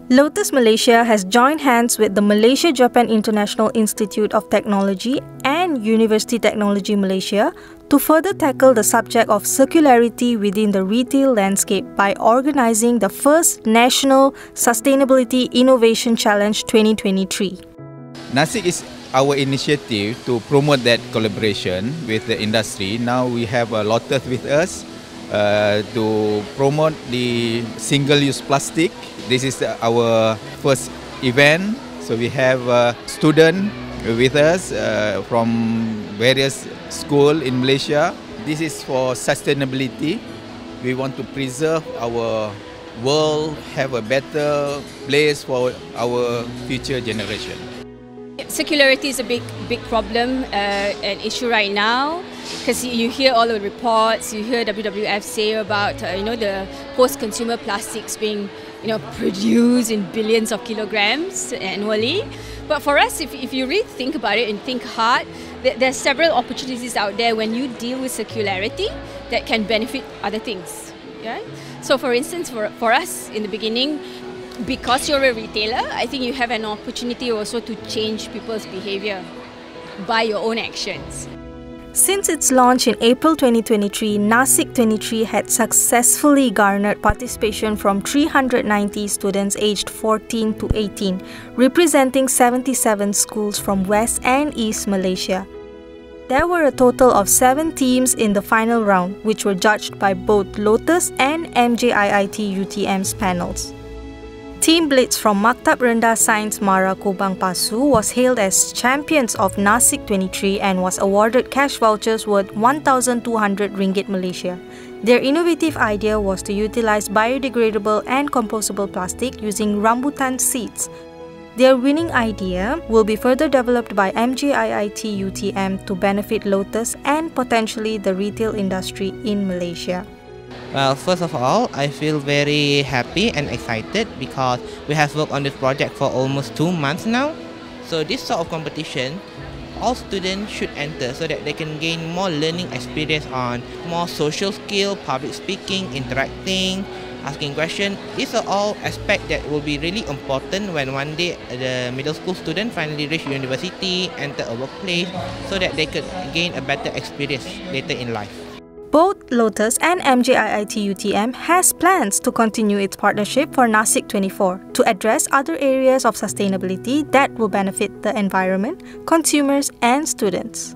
Lotus Malaysia has joined hands with the Malaysia-Japan International Institute of Technology and University Technology Malaysia to further tackle the subject of circularity within the retail landscape by organising the first National Sustainability Innovation Challenge 2023. Nasic is our initiative to promote that collaboration with the industry. Now we have Lotus with us to promote the single-use plastic. This is our first event, so we have students with us from various schools in Malaysia. This is for sustainability. We want to preserve our world, have a better place for our future generation. Circularity is a big problem, an issue right now, because you hear all the reports, you hear WWF say about the post-consumer plastics being produced in billions of kilograms annually. But for us, if you really think about it and think hard, there are several opportunities out there when you deal with circularity that can benefit other things. Yeah? So for instance, for us in the beginning, because you're a retailer, I think you have an opportunity also to change people's behavior by your own actions. Since its launch in April 2023, Nasic'23 had successfully garnered participation from 390 students aged 14 to 18, representing 77 schools from West and East Malaysia. There were a total of 7 teams in the final round, which were judged by both Lotus and MJIIT UTM's panels. Team BLITZ from Maktab Rendah Sains Mara Kubang Pasu was hailed as champions of Nasic'23 and was awarded cash vouchers worth 1,200 ringgit Malaysia. Their innovative idea was to utilize biodegradable and compostable plastic using rambutan seeds. Their winning idea will be further developed by MJIIT UTM to benefit Lotus and potentially the retail industry in Malaysia. Well, first of all, I feel very happy and excited because we have worked on this project for almost 2 months now. So this sort of competition, all students should enter so that they can gain more learning experience on more social skill, public speaking, interacting, asking questions. These are all aspects that will be really important when one day the middle school student finally reach university, enter a workplace, so that they could gain a better experience later in life. Both Lotus and MJIIT UTM has plans to continue its partnership for Nasic'24 to address other areas of sustainability that will benefit the environment, consumers and students.